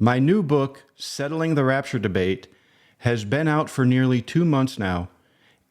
My new book, Settling the Rapture Debate, has been out for nearly 2 months now,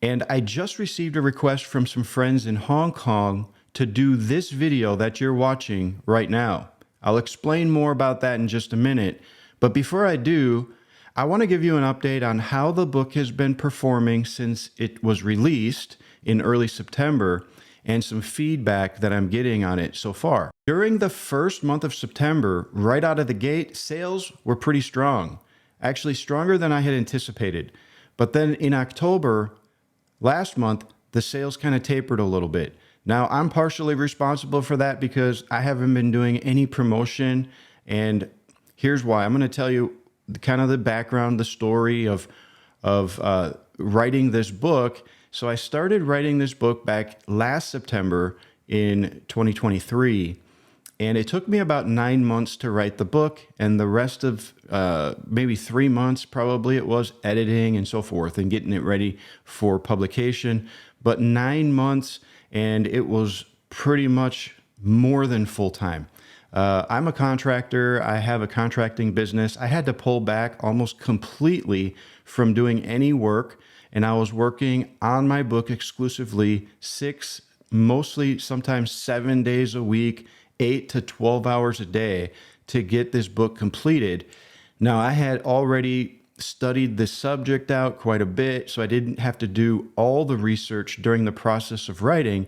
and I just received a request from some friends in Hong Kong to do this video that you're watching right now. I'll explain more about that in just a minute, but before I do, I want to give you an update on how the book has been performing since it was released in early September and some feedback that I'm getting on it so far. During the first month of September, right out of the gate, sales were pretty strong, actually stronger than I had anticipated. But then in October, last month, the sales kind of tapered a little bit. Now, I'm partially responsible for that because I haven't been doing any promotion, and here's why. I'm going to tell you kind of the background, the story of writing this book. So I started writing this book back last September in 2023, and it took me about 9 months to write the book, and the rest of maybe 3 months probably it was editing and so forth and getting it ready for publication. But 9 months, and it was pretty much more than full-time. I'm a contractor. I have a contracting business. I had to pull back almost completely from doing any work, and I was working on my book exclusively 6, mostly sometimes 7 days a week, 8 to 12 hours a day to get this book completed. Now, I had already studied the subject out quite a bit, so I didn't have to do all the research during the process of writing,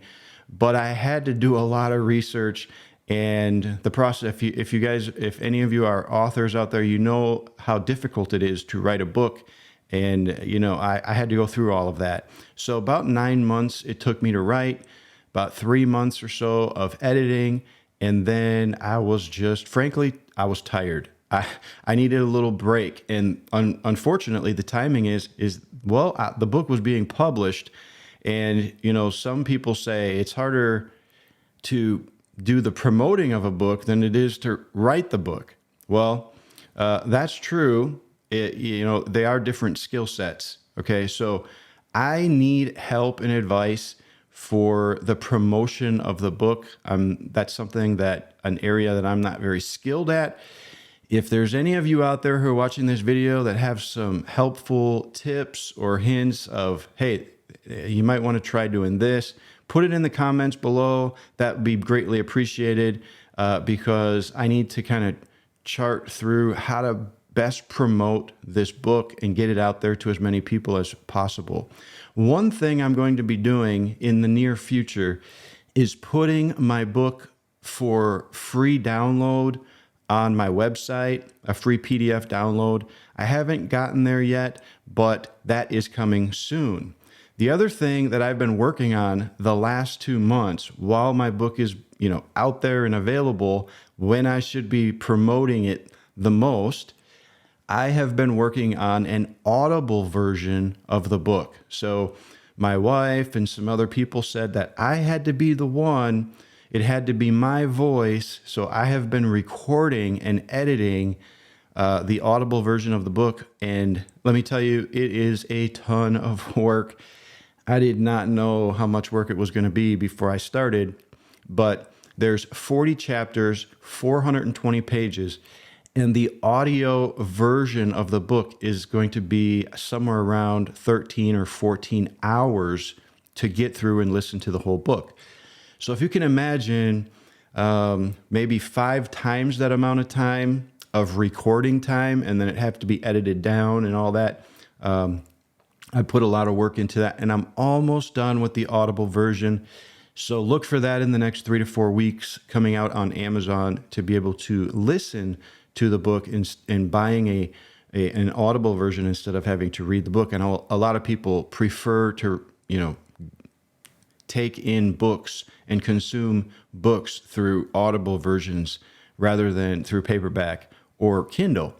but I had to do a lot of research. And the process, if any of you are authors out there, you know how difficult it is to write a book. And, I had to go through all of that. So about 9 months it took me to write, about 3 months or so of editing. And then I was frankly, I was tired. I needed a little break. And unfortunately, the timing is the book was being published. And, some people say it's harder to do the promoting of a book than it is to write the book. Well, that's true. They are different skill sets. Okay, so I need help and advice for the promotion of the book. That's an area that I'm not very skilled at. If there's any of you out there who are watching this video that have some helpful tips or hints of, hey, you might want to try doing this, put it in the comments below. That would be greatly appreciated because I need to kind of chart through how to best promote this book and get it out there to as many people as possible. One thing I'm going to be doing in the near future is putting my book for free download on my website, a free PDF download. I haven't gotten there yet, but that is coming soon. The other thing that I've been working on the last 2 months while my book is, out there and available when I should be promoting it the most, I have been working on an Audible version of the book. So my wife and some other people said that I had to be the one. It had to be my voice. So I have been recording and editing the Audible version of the book. And let me tell you, it is a ton of work. I did not know how much work it was going to be before I started, but there's 40 chapters, 420 pages, and the audio version of the book is going to be somewhere around 13 or 14 hours to get through and listen to the whole book. So if you can imagine maybe 5 times that amount of time of recording time, and then it have to be edited down and all that, I put a lot of work into that, and I'm almost done with the Audible version. So look for that in the next 3 to 4 weeks coming out on Amazon to be able to listen to the book and buying an Audible version instead of having to read the book. And a lot of people prefer to, take in books and consume books through Audible versions rather than through paperback or Kindle.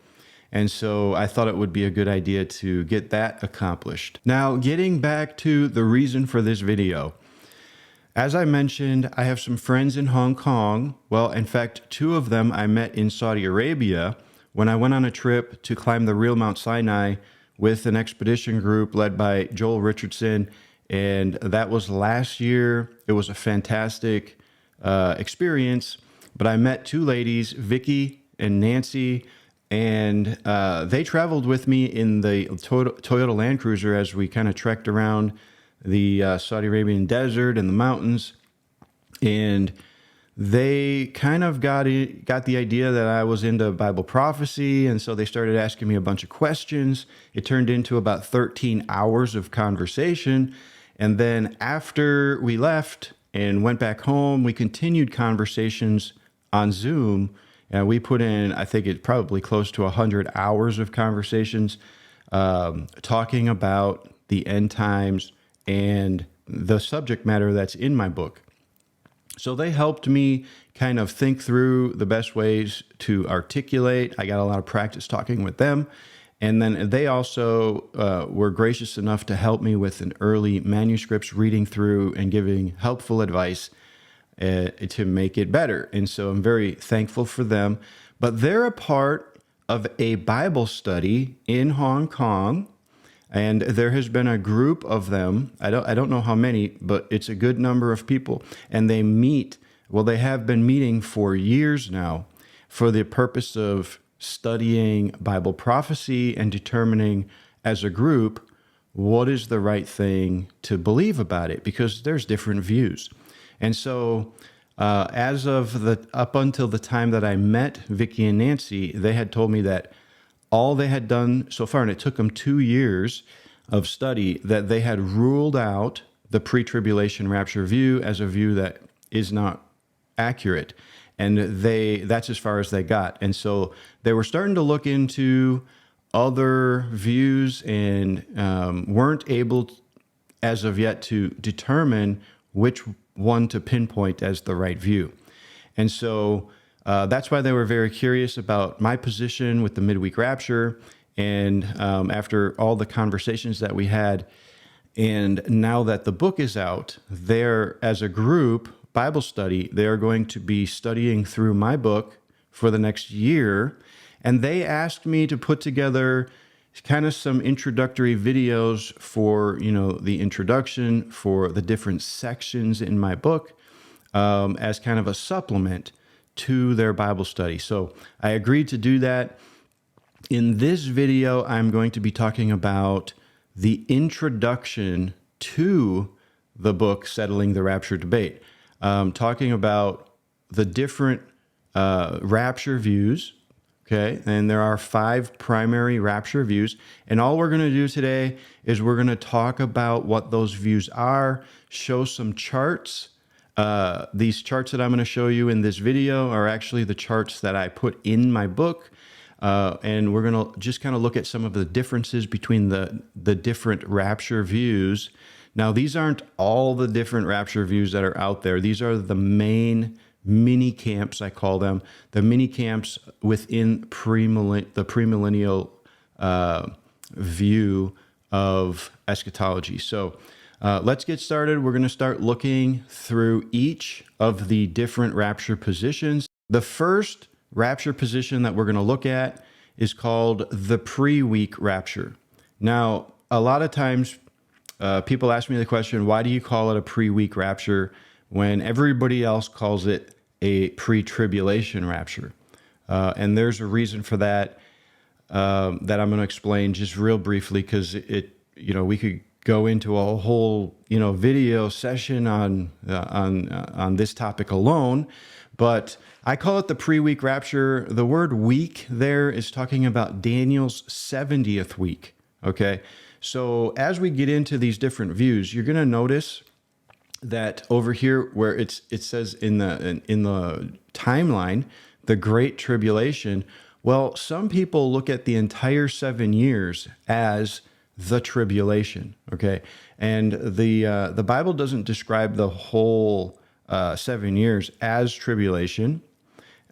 And so I thought it would be a good idea to get that accomplished. Now, getting back to the reason for this video. As I mentioned, I have some friends in Hong Kong. Well, in fact, 2 of them I met in Saudi Arabia when I went on a trip to climb the real Mount Sinai with an expedition group led by Joel Richardson. And that was last year. It was a fantastic experience. But I met 2 ladies, Vicky and Nancy, and they traveled with me in the Toyota Land Cruiser as we kind of trekked around the Saudi Arabian desert and the mountains. And they kind of got the idea that I was into Bible prophecy, and so they started asking me a bunch of questions. It turned into about 13 hours of conversation, and then after we left and went back home, we continued conversations on Zoom, and we put in, I think it's probably close to 100 hours of conversations, talking about the end times and the subject matter that's in my book. So they helped me kind of think through the best ways to articulate. I got a lot of practice talking with them. And then they also were gracious enough to help me with an early manuscripts, reading through and giving helpful advice to make it better. And so I'm very thankful for them. But they're a part of a Bible study in Hong Kong. And there has been a group of them. I don't know how many, but it's a good number of people. And they meet, well, they have been meeting for years now for the purpose of studying Bible prophecy and determining as a group what is the right thing to believe about it, because there's different views. And so as of up until the time that I met Vicki and Nancy, they had told me that all they had done so far, and it took them 2 years of study, that they had ruled out the pre-tribulation rapture view as a view that is not accurate. And that's as far as they got. And so they were starting to look into other views and weren't able as of yet to determine which one to pinpoint as the right view. And so that's why they were very curious about my position with the midweek rapture. And after all the conversations that we had, and now that the book is out, they're, as a group Bible study, they are going to be studying through my book for the next year. And they asked me to put together kind of some introductory videos for, the introduction, for the different sections in my book, as kind of a supplement to their Bible study. So I agreed to do that. In this video, I'm going to be talking about the introduction to the book, Settling the Rapture Debate, talking about the different rapture views, okay? And there are 5 primary rapture views. And all we're going to do today is we're going to talk about what those views are, show some charts. These charts that I'm going to show you in this video are actually the charts that I put in my book. And we're going to just kind of look at some of the differences between the different rapture views. Now, these aren't all the different rapture views that are out there. These are the main mini camps, I call them, the mini camps within the premillennial view of eschatology. So let's get started. We're going to start looking through each of the different rapture positions. The first rapture position that we're going to look at is called the pre-week rapture. Now, a lot of times people ask me the question, why do you call it a pre-week rapture when everybody else calls it a pre-tribulation rapture? And there's a reason for that that I'm going to explain just real briefly, because we could go into a whole video session on this topic alone. But I call it the pre-week rapture. The word week there is talking about Daniel's 70th week, okay? So as we get into these different views, you're going to notice that over here where it says in the timeline, the Great Tribulation, well, some people look at the entire 7 years as the tribulation, okay? And the Bible doesn't describe the whole 7 years as tribulation.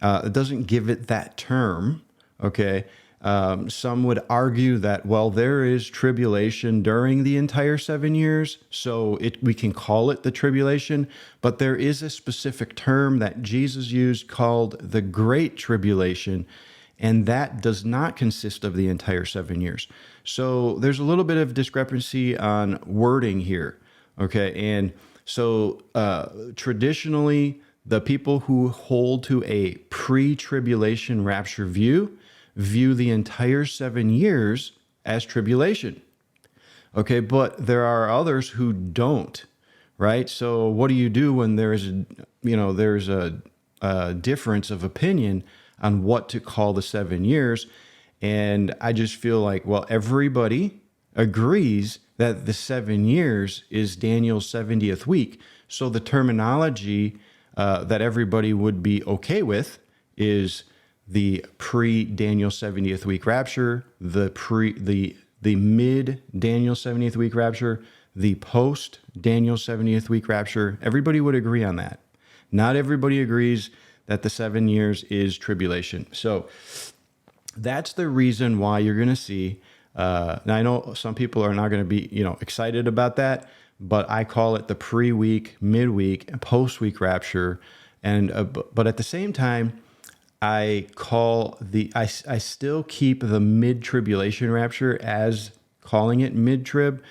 It doesn't give it that term, okay? Some would argue that, well, there is tribulation during the entire 7 years, so we can call it the tribulation, but there is a specific term that Jesus used called the Great Tribulation, and that does not consist of the entire 7 years. So there's a little bit of discrepancy on wording here, okay? And so traditionally, the people who hold to a pre-tribulation rapture view, view the entire 7 years as tribulation. Okay, but there are others who don't, right? So what do you do when there's a difference of opinion on what to call the 7 years? And I just feel like, well, everybody agrees that the 7 years is Daniel's 70th week. So the terminology that everybody would be okay with is the pre-Daniel 70th week rapture, the mid-Daniel 70th week rapture, the post-Daniel 70th week rapture. Everybody would agree on that. Not everybody agrees that the 7 years is tribulation. So that's the reason why you're going to see. Now I know some people are not going to be, excited about that, but I call it the pre-week, midweek, and post-week rapture. And but at the same time, I still keep the mid-tribulation rapture as calling it mid-trib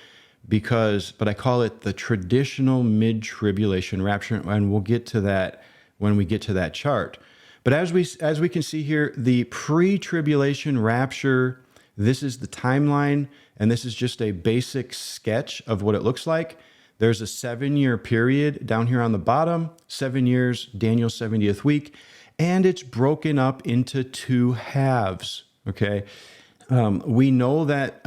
but I call it the traditional mid-tribulation rapture, and we'll get to that when we get to that chart. But as we can see here, the pre-tribulation rapture, this is the timeline, and this is just a basic sketch of what it looks like. There's a 7-year period down here on the bottom, 7 years, Daniel's 70th week, and it's broken up into 2 halves, okay? We know that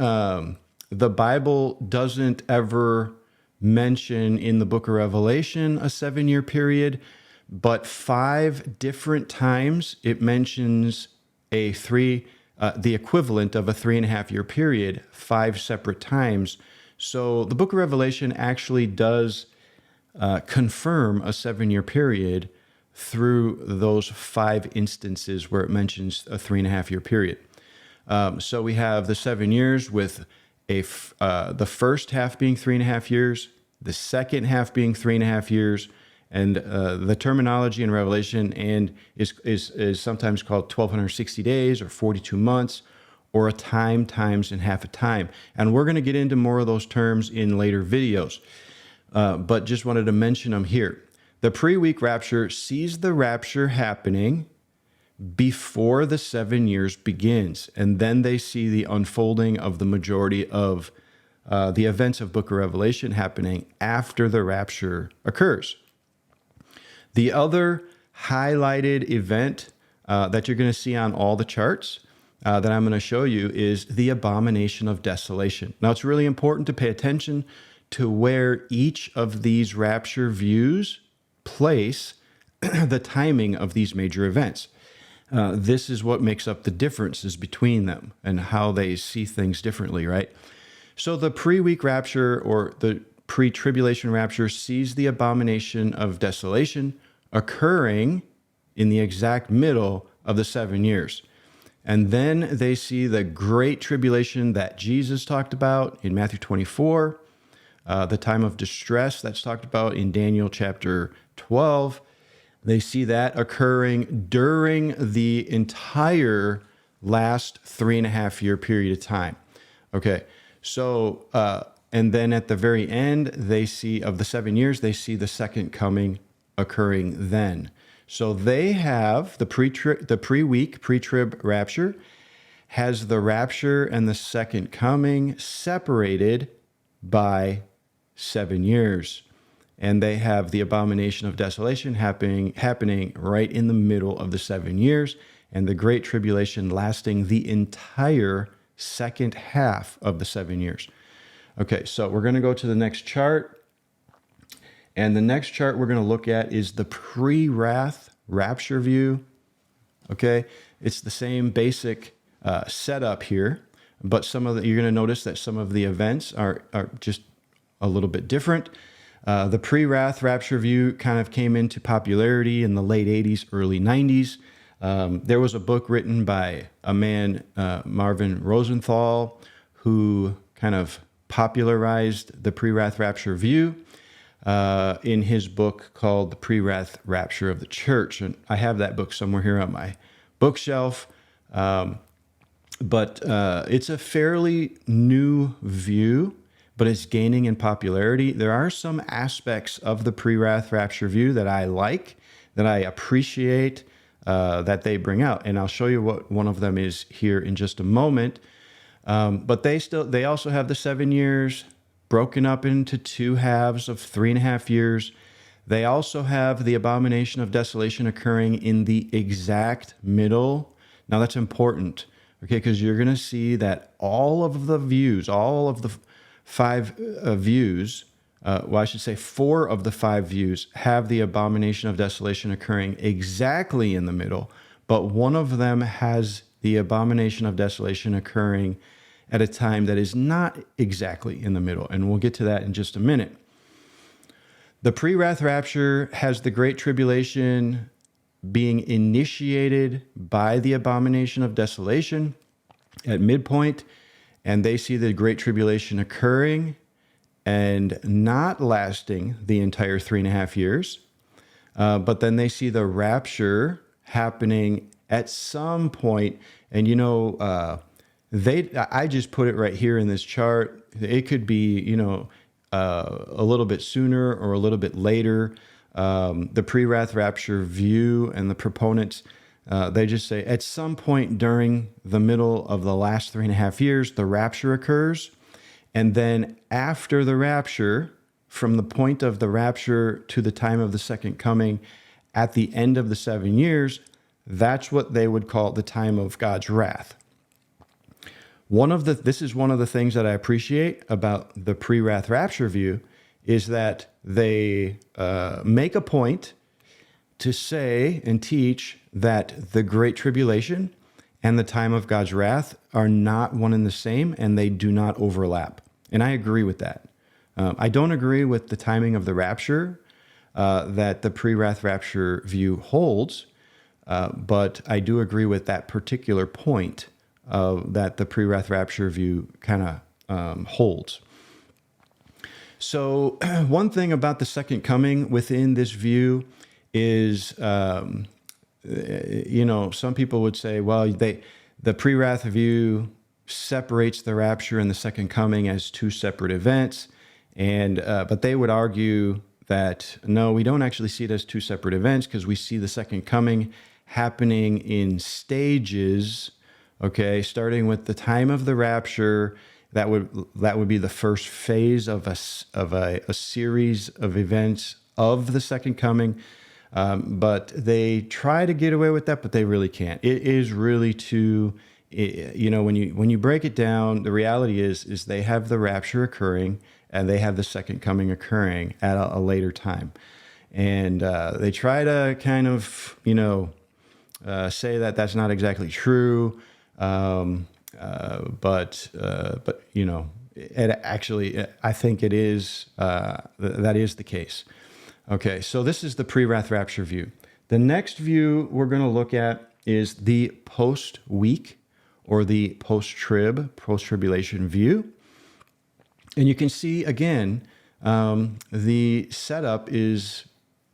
the Bible doesn't ever mention in the book of Revelation a 7-year period, but 5 different times it mentions the equivalent of a 3.5-year period, 5 separate times. So the book of Revelation actually does confirm a 7-year period through those 5 instances where it mentions a 3.5-year period. So we have the 7 years with the first half being 3.5 years, the second half being 3.5 years, and the terminology in Revelation is sometimes called 1,260 days or 42 months, or a time, times, and half a time. And we're going to get into more of those terms in later videos, but just wanted to mention them here. The pre-week rapture sees the rapture happening before the 7 years begins, and then they see the unfolding of the majority of the events of Book of Revelation happening after the rapture occurs. The other highlighted event that you're going to see on all the charts that I'm going to show you is the abomination of desolation. Now, it's really important to pay attention to where each of these rapture views place the timing of these major events. This is what makes up the differences between them and how they see things differently, right? So the pre-week rapture or the pre-tribulation rapture sees the abomination of desolation occurring in the exact middle of the 7 years. And then they see the great tribulation that Jesus talked about in Matthew 24, the time of distress that's talked about in Daniel chapter 12. They see that occurring during the entire last 3.5-year period of time. Okay, so, and then at the very end, they see, of the 7 years, they see the second coming occurring then. So they have the pre-week, pre-trib rapture, has the rapture and the second coming separated by 7 years. And they have the abomination of desolation happening right in the middle of the 7 years, and the great tribulation lasting the entire second half of the 7 years. Okay, so we're going to go to the next chart. And the next chart we're going to look at is the pre-wrath rapture view. Okay, it's the same basic setup here, but you're going to notice that some of the events are just a little bit different. The pre-wrath rapture view kind of came into popularity in the late 80s, early 90s. There was a book written by a man, Marvin Rosenthal, who kind of popularized the pre-wrath rapture view in his book called The Pre-Wrath Rapture of the Church. And I have that book somewhere here on my bookshelf. But it's a fairly new view, but it's gaining in popularity. There are some aspects of the pre-wrath rapture view that I like, that I appreciate. that they bring out. And I'll show you what one of them is here in just a moment. But they also have the 7 years broken up into two halves of 3.5 years. They also have the abomination of desolation occurring in the exact middle. Now that's important, okay, because you're going to see that all of the views, all of the five views, well, I should say 4 of the 5 views have the abomination of desolation occurring exactly in the middle, but one of them has the abomination of desolation occurring at a time that is not exactly in the middle, and we'll get to that in just a minute. The pre-wrath rapture has the Great Tribulation being initiated by the abomination of desolation at midpoint, and they see the Great Tribulation occurring and not lasting the entire 3.5 years. But then they see the rapture happening at some point, and I just put it right here in this chart. It could be, a little bit sooner or a little bit later. The pre-wrath rapture view and the proponents, they just say at some point during the middle of the last 3.5 years, the rapture occurs. And then after the rapture, from the point of the rapture to the time of the second coming, at the end of the 7 years, that's what they would call the time of God's wrath. This is one of the things that I appreciate about the pre-wrath rapture view is that they make a point to say and teach that the Great Tribulation and the time of God's wrath are not one and the same, and they do not overlap. And I agree with that. I don't agree with the timing of the rapture that the pre-wrath rapture view holds, but I do agree with that particular point that the pre-wrath rapture view kind of holds. So one thing about the second coming within this view is, some people would say, well, the pre-wrath view separates the rapture and the second coming as two separate events, but they would argue that no, we don't actually see it as two separate events because we see the second coming happening in stages. Okay, starting with the time of the rapture, that would be the first phase of a series of events of the second coming. But they try to get away with that, but they really can't. It is really too, when you break it down, the reality is they have the rapture occurring and they have the second coming occurring at a later time, and they try to kind of say that that's not exactly true. But it actually, I think it is, that is the case. Okay, so this is the pre-wrath rapture view. The next view we're going to look at is the post-week or the post-tribulation view. And you can see, again, the setup is,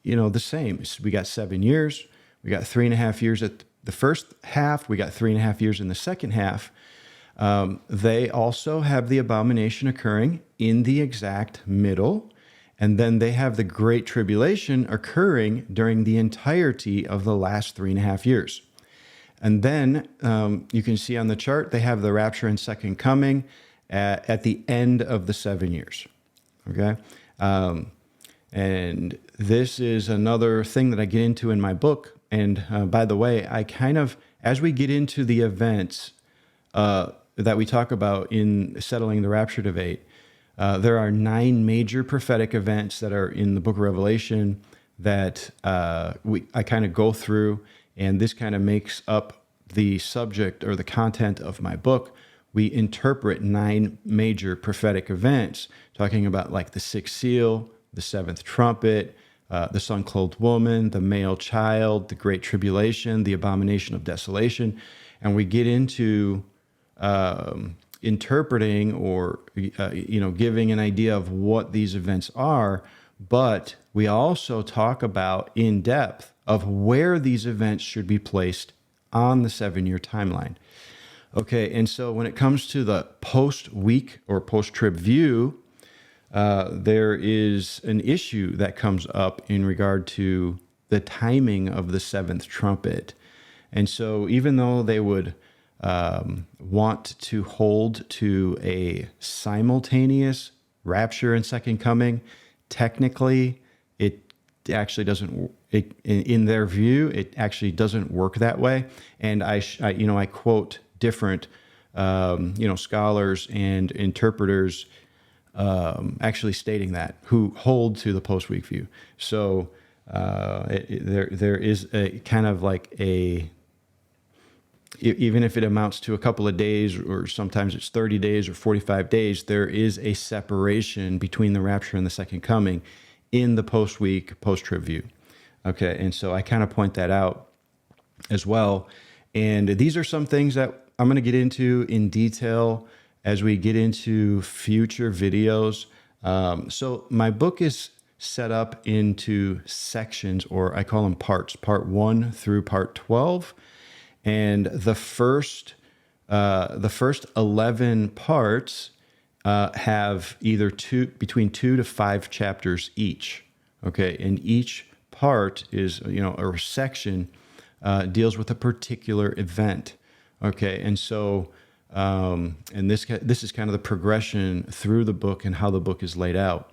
the same. We got 7 years. We got 3.5 years at the first half. We got 3.5 years in the second half. They also have the abomination occurring in the exact middle. And then they have the Great Tribulation occurring during the entirety of the last 3.5 years. And then you can see on the chart, they have the rapture and second coming at the end of the 7 years. Okay? And this is another thing that I get into in my book. And by the way, I kind of, as we get into the events that we talk about in Settling the Rapture Debate, there are 9 major prophetic events that are in the book of Revelation that I kind of go through, and this kind of makes up the subject or the content of my book. We interpret 9 major prophetic events, talking about like the 6th seal, the 7th trumpet, the sun-clothed woman, the male child, the Great Tribulation, the abomination of desolation, and we get into interpreting or giving an idea of what these events are, but we also talk about in depth of where these events should be placed on the 7-year timeline. Okay, and so when it comes to the post-week or post-trib view, there is an issue that comes up in regard to the timing of the 7th trumpet. And so even though they would want to hold to a simultaneous rapture and second coming, technically it actually doesn't, in their view, it actually doesn't work that way. And I quote different scholars and interpreters actually stating that, who hold to the post-week view. So there is a kind of like even if it amounts to a couple of days, or sometimes it's 30 days or 45 days, there is a separation between the rapture and the second coming in the post-week, post-trib view. Okay, and so I kind of point that out as well. And these are some things that I'm going to get into in detail as we get into future videos. So my book is set up into sections, or I call them parts, part 1 through part 12. And the first 11 parts have either between 2 to 5 chapters each. Okay, and each part is, or section deals with a particular event. Okay, and so and this is kind of the progression through the book and how the book is laid out.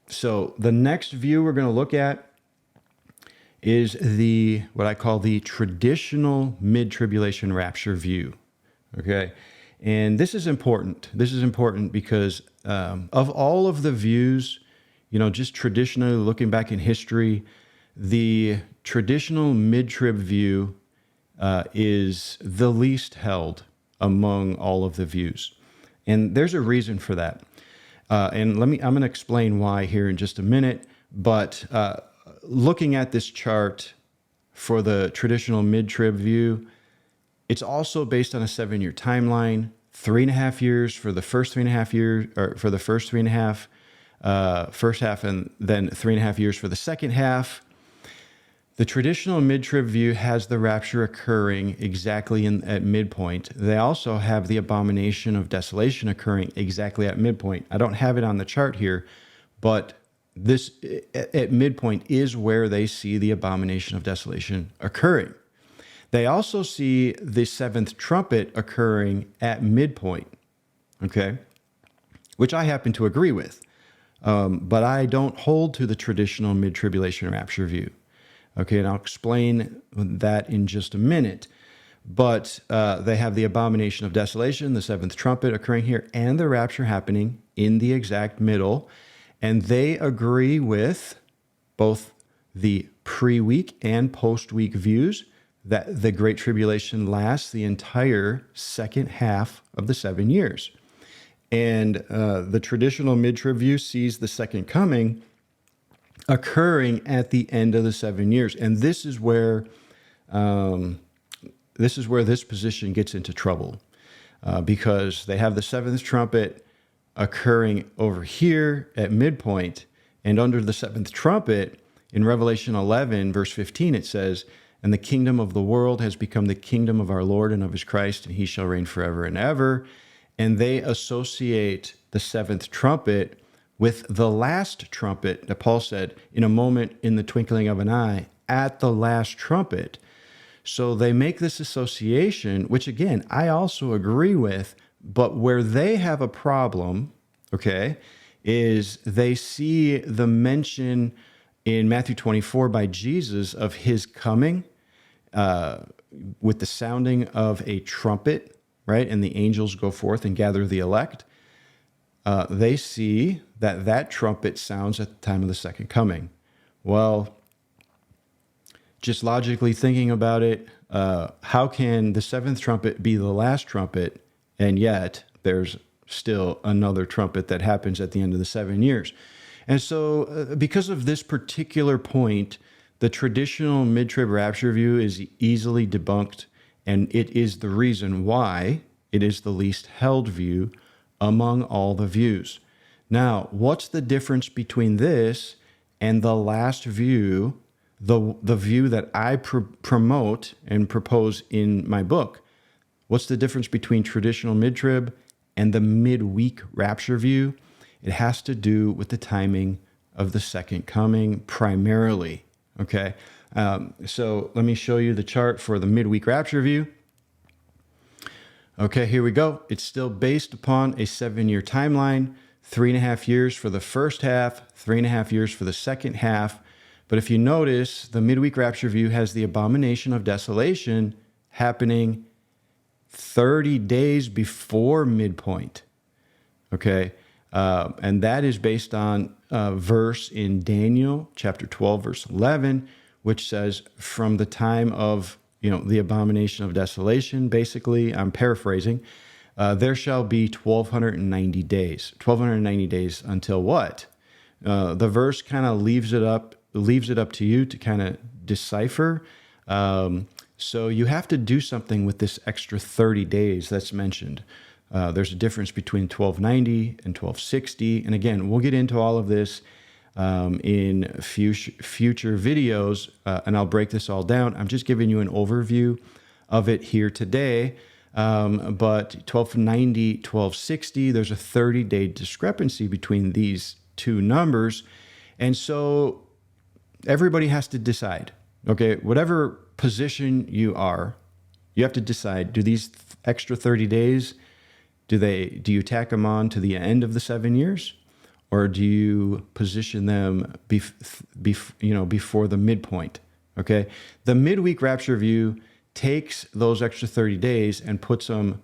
So the next view we're going to look at is what I call the traditional mid-tribulation rapture view. Okay, and this is important. This is important because of all of the views, just traditionally looking back in history, the traditional mid-trib view is the least held among all of the views. And there's a reason for that. And I'm going to explain why here in just a minute. But looking at this chart for the traditional mid-trib view, it's also based on a 7-year timeline, 3.5 years for the first 3.5 years, or for the first 3.5, first half, and then 3.5 years for the second half. The traditional mid-trib view has the rapture occurring exactly at midpoint. They also have the abomination of desolation occurring exactly at midpoint. I don't have it on the chart here, but this at midpoint is where they see the abomination of desolation occurring. They also see the seventh trumpet occurring at midpoint, okay, which I happen to agree with, but I don't hold to the traditional mid-tribulation rapture view. Okay, and I'll explain that in just a minute. But they have the abomination of desolation, the seventh trumpet occurring here, and the rapture happening in the exact middle. And they agree with both the pre-week and post-week views that the Great Tribulation lasts the entire second half of the 7 years. And the traditional mid-trib view sees the second coming occurring at the end of the 7 years. And this is where this position gets into trouble, because they have the seventh trumpet occurring over here at midpoint, and under the seventh trumpet in Revelation 11 verse 15 it says, "And the kingdom of the world has become the kingdom of our Lord and of his Christ, and he shall reign forever and ever." And they associate the seventh trumpet with the last trumpet that Paul said, in a moment, in the twinkling of an eye, at the last trumpet. So they make this association, which again, I also agree with, but where they have a problem, okay, is they see the mention in Matthew 24 by Jesus of his coming with the sounding of a trumpet, right? And the angels go forth and gather the elect. They see that trumpet sounds at the time of the second coming. Well, just logically thinking about it, how can the seventh trumpet be the last trumpet, and yet there's still another trumpet that happens at the end of the 7 years? And so because of this particular point, the traditional mid-trib rapture view is easily debunked, and it is the reason why it is the least held view among all the views. Now, what's the difference between this and the last view, the view that I promote and propose in my book? What's the difference between traditional mid-trib and the midweek rapture view? It has to do with the timing of the second coming primarily, okay? So let me show you the chart for the midweek rapture view. Okay, here we go. It's still based upon a 7-year timeline, 3.5 years for the first half, 3.5 years for the second half. But if you notice, the midweek rapture view has the abomination of desolation happening 30 days before midpoint. Okay, and that is based on a verse in Daniel chapter 12, verse 11, which says, from the time of the abomination of desolation, basically, I'm paraphrasing, there shall be 1,290 days. 1,290 days until what? The verse kind of leaves it up to you to kind of decipher. So you have to do something with this extra 30 days that's mentioned. There's a difference between 1,290 and 1,260. And again, we'll get into all of this in future videos, and I'll break this all down. I'm just giving you an overview of it here today. But 1,290, 1,260, there's a 30-day discrepancy between these two numbers. And so everybody has to decide, okay, whatever position you are, you have to decide, do these extra 30 days, do you tack them on to the end of the 7 years? Or do you position them before the midpoint? Okay, the midweek rapture view takes those extra 30 days and puts them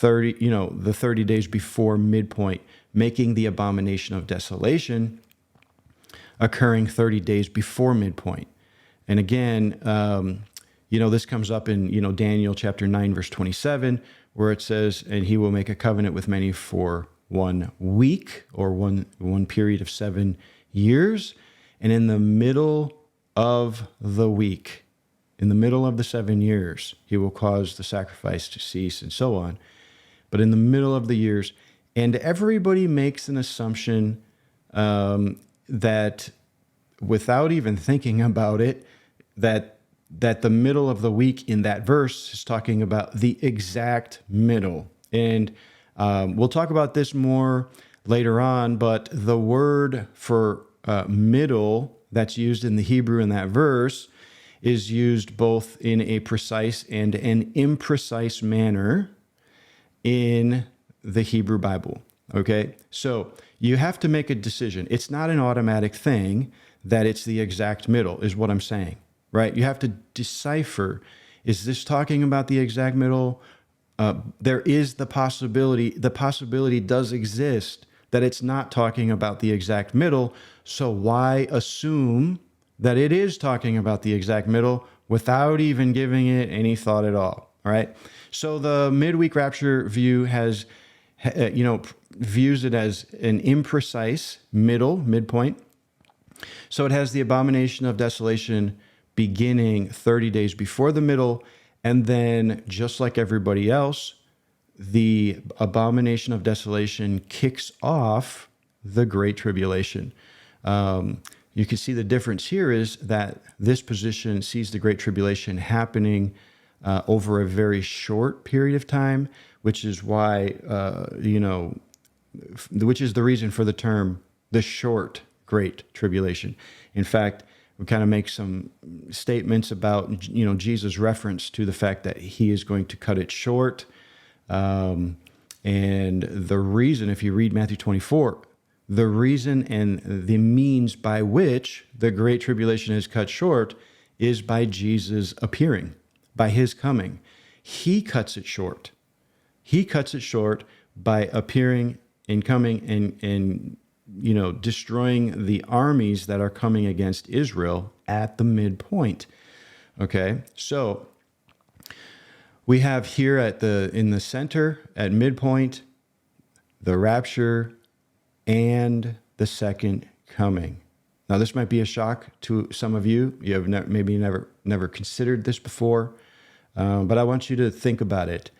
the 30 days before midpoint, making the abomination of desolation occurring 30 days before midpoint. And again, this comes up in Daniel chapter 9, verse 27, where it says, "And he will make a covenant with many for 1 week," or one period of 7 years. And in the middle of the week, in the middle of the 7 years, he will cause the sacrifice to cease, and so on. But in the middle of the years, and everybody makes an assumption that, without even thinking about it, that the middle of the week in that verse is talking about the exact middle. And we'll talk about this more later on, but the word for middle that's used in the Hebrew in that verse is used both in a precise and an imprecise manner in the Hebrew Bible. Okay, so you have to make a decision. It's not an automatic thing that it's the exact middle, is what I'm saying, right? You have to decipher, is this talking about the exact middle? There is the possibility does exist that it's not talking about the exact middle. So why assume that it is talking about the exact middle without even giving it any thought at all? All right. So the midweek rapture view views it as an imprecise midpoint. So it has the abomination of desolation beginning 30 days before the middle. And then, just like everybody else, the abomination of desolation kicks off the Great Tribulation. You can see the difference here is that this position sees the Great Tribulation happening over a very short period of time, which is why, which is the reason for the term, the short Great Tribulation. In fact, we kind of make some statements about, Jesus' reference to the fact that he is going to cut it short. And the reason, if you read Matthew 24, the reason and the means by which the Great Tribulation is cut short is by Jesus appearing, by his coming. He cuts it short. He cuts it short by appearing and coming and destroying the armies that are coming against Israel at the midpoint. Okay, so we have here in the center at midpoint, the rapture and the second coming. Now, this might be a shock to some of you. You have never considered this before, but I want you to think about it.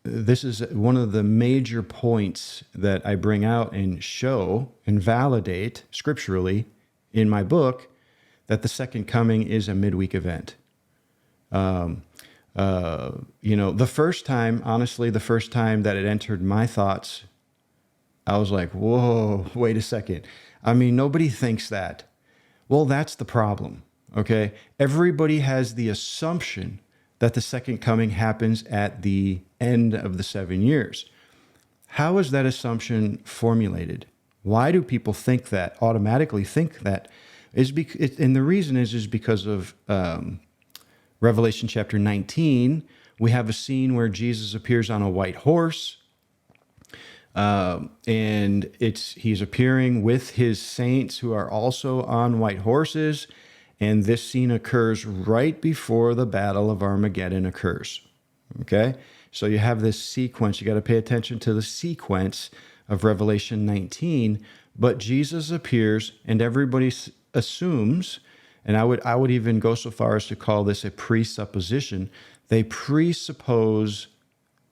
This is one of the major points that I bring out and show and validate scripturally in my book, that the second coming is a midweek event. The first time that it entered my thoughts, I was like, whoa, wait a second. I mean, nobody thinks that. Well, that's the problem. Okay? Everybody has the assumption that the second coming happens at the end of the 7 years. How is that assumption formulated? Why do people think that, automatically think that? And the reason is because of Revelation chapter 19. We have a scene where Jesus appears on a white horse, and he's appearing with his saints who are also on white horses, and this scene occurs right before the Battle of Armageddon occurs. Okay? So you have this sequence. You got to pay attention to the sequence of Revelation 19. But Jesus appears, and everybody assumes, and I would even go so far as to call this a presupposition. They presuppose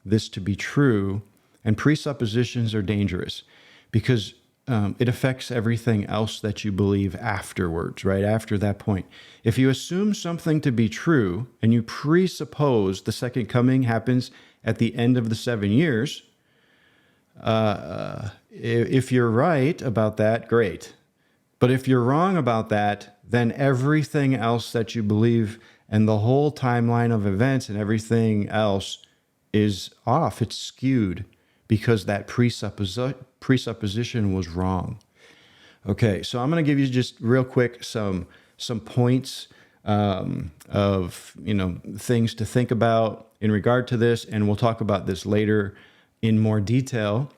this to be true, and presuppositions are dangerous because it affects everything else that you believe afterwards, right? After that point. If you assume something to be true and you presuppose the second coming happens at the end of the 7 years, if you're right about that, great. But if you're wrong about that, then everything else that you believe and the whole timeline of events and everything else is off. It's skewed because that presupposition was wrong. Okay, so I'm going to give you just real quick some points of things to think about in regard to this, and we'll talk about this later in more detail.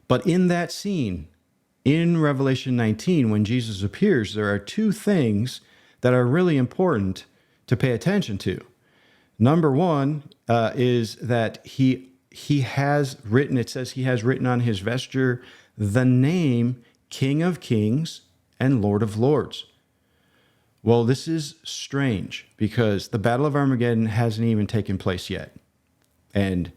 But in that scene, in Revelation 19, when Jesus appears, there are two things that are really important to pay attention to. Number one is that he has written, it says he has written on his vesture the name King of Kings and Lord of Lords. Well, this is strange because the Battle of Armageddon hasn't even taken place yet. And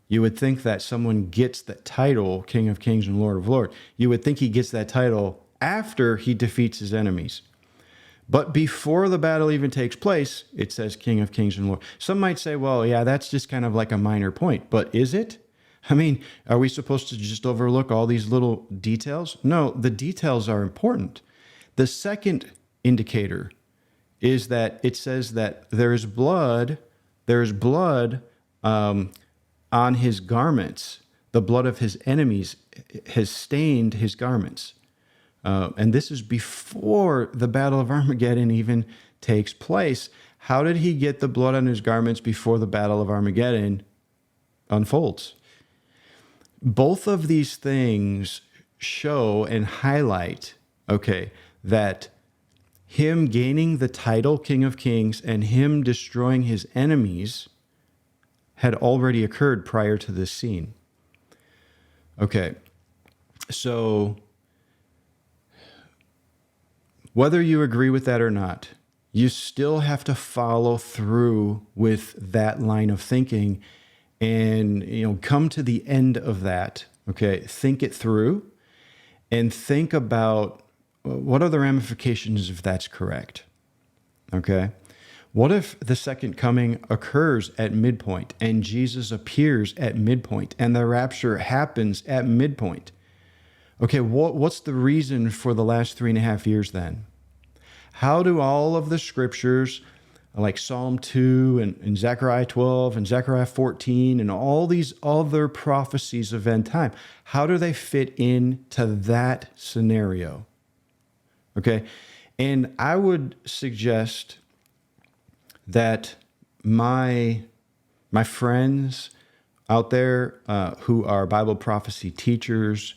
you would think that someone gets that title, King of Kings and Lord of Lords. You would think he gets that title after he defeats his enemies. But before the battle even takes place, it says King of Kings and Lord. Some might say, well, yeah, that's just kind of like a minor point. But is it? I mean, are we supposed to just overlook all these little details? No, the details are important. The second indicator is that it says that there is blood on his garments. The blood of his enemies has stained his garments. And this is before the Battle of Armageddon even takes place. How did he get the blood on his garments before the Battle of Armageddon unfolds? Both of these things show and highlight, that him gaining the title King of Kings and him destroying his enemies had already occurred prior to this scene. Okay, so whether you agree with that or not, you still have to follow through with that line of thinking and come to the end of that. Okay, think it through and think about what are the ramifications if that's correct. Okay, what if the second coming occurs at midpoint and Jesus appears at midpoint and the rapture happens at midpoint? Okay, what's the reason for the last 3.5 years then? How do all of the scriptures, like Psalm 2 and Zechariah 12 and Zechariah 14 and all these other prophecies of end time, how do they fit into that scenario? Okay, and I would suggest that my friends out there who are Bible prophecy teachers,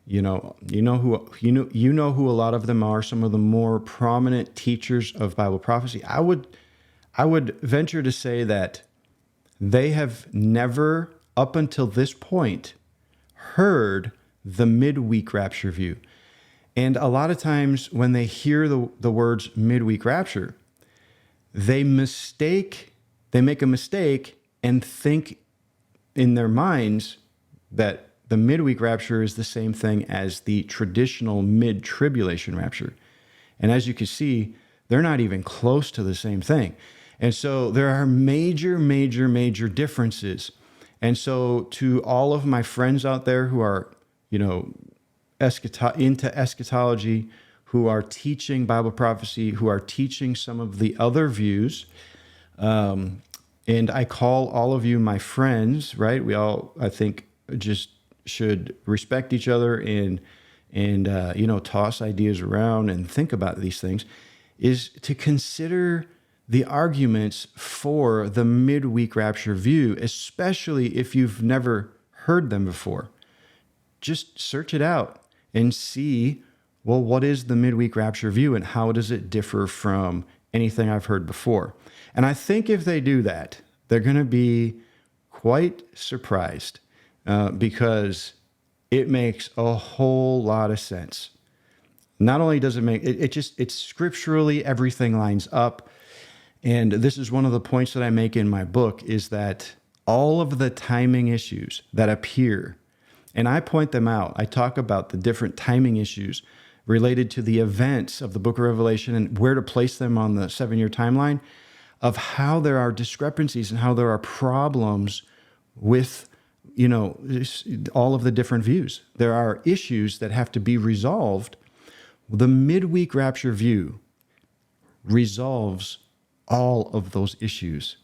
you know who a lot of them are, some of the more prominent teachers of Bible prophecy. I would venture to say that they have never, up until this point, heard the midweek rapture view. And a lot of times when they hear the words midweek rapture, they make a mistake and think in their minds that the midweek rapture is the same thing as the traditional mid-tribulation rapture. And as you can see, they're not even close to the same thing. And so there are major, major, major differences. And so to all of my friends out there who are, into eschatology, who are teaching Bible prophecy, who are teaching some of the other views. And I call all of you my friends, right? We all, I think, just should respect each other and toss ideas around and think about these things, is to consider the arguments for the midweek rapture view, especially if you've never heard them before. Just search it out and see, well, what is the midweek rapture view and how does it differ from anything I've heard before? And I think if they do that, they're going to be quite surprised because it makes a whole lot of sense. Not only does it make it's scripturally, everything lines up. And this is one of the points that I make in my book, is that all of the timing issues that appear, and I point them out, I talk about the different timing issues related to the events of the book of Revelation and where to place them on the 7-year timeline, of how there are discrepancies and how there are problems with, all of the different views. There are issues that have to be resolved. The midweek rapture view resolves all of those issues,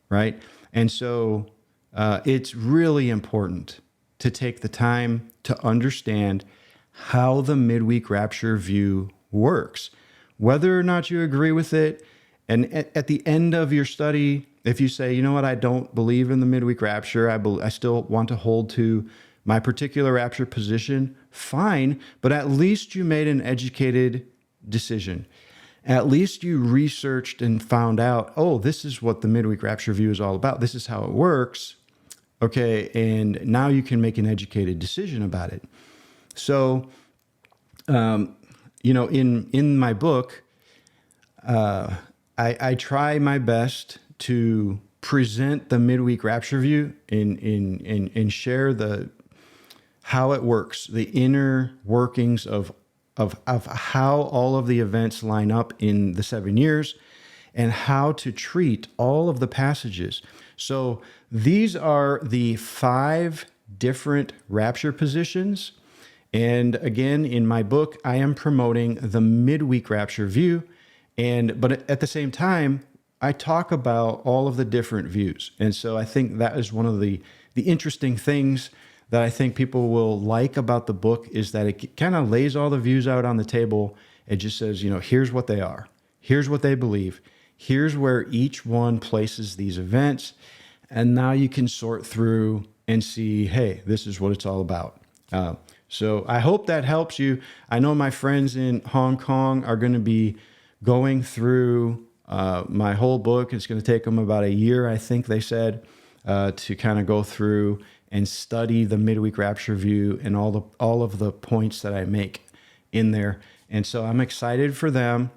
right? And so it's really important to take the time to understand how the midweek rapture view works. Whether or not you agree with it, and at the end of your study, if you say, you know what, I don't believe in the midweek rapture, I still want to hold to my particular rapture position, fine, but at least you made an educated decision. At least you researched and found out, oh, this is what the midweek rapture view is all about. This is how it works. Okay, and now you can make an educated decision about it. So, in my book, I try my best to present the midweek rapture view and share how it works, the inner workings of how all of the events line up in the 7 years, and how to treat all of the passages. So these are the 5 different rapture positions. And again, in my book, I am promoting the midweek rapture view. But at the same time, I talk about all of the different views. And so I think that is one of the interesting things that I think people will like about the book, is that it kind of lays all the views out on the table. It just says, here's what they are. Here's what they believe. Here's where each one places these events. And now you can sort through and see, hey, this is what it's all about. So I hope that helps you. I know my friends in Hong Kong are going to be going through my whole book. It's going to take them about a year, I think they said, to kind of go through and study the midweek rapture view and all of the points that I make in there. And so I'm excited for them,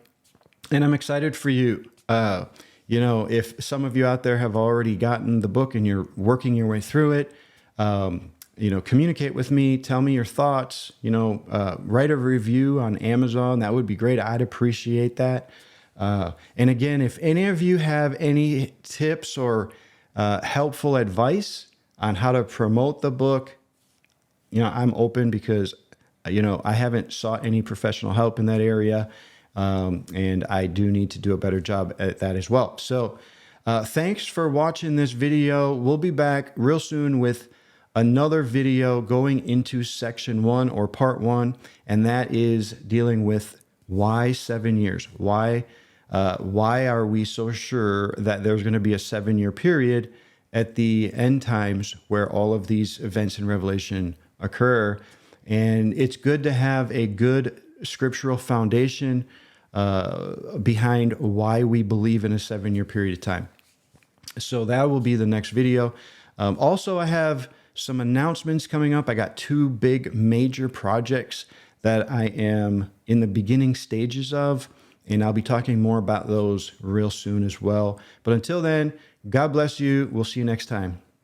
and I'm excited for you. If some of you out there have already gotten the book and you're working your way through it, communicate with me, tell me your thoughts, write a review on Amazon. That would be great. I'd appreciate that. And again, if any of you have any tips or helpful advice on how to promote the book, I'm open, because, I haven't sought any professional help in that area. And I do need to do a better job at that as well. So thanks for watching this video. We'll be back real soon with another video going into section 1 or part 1, and that is dealing with why 7 years. Why are we so sure that there's going to be a 7-year period at the end times where all of these events in Revelation occur? And it's good to have a good scriptural foundation behind why we believe in a 7-year period of time. So that will be the next video. Also, I have some announcements coming up. I got 2 big major projects that I am in the beginning stages of, and I'll be talking more about those real soon as well. But until then, God bless you. We'll see you next time.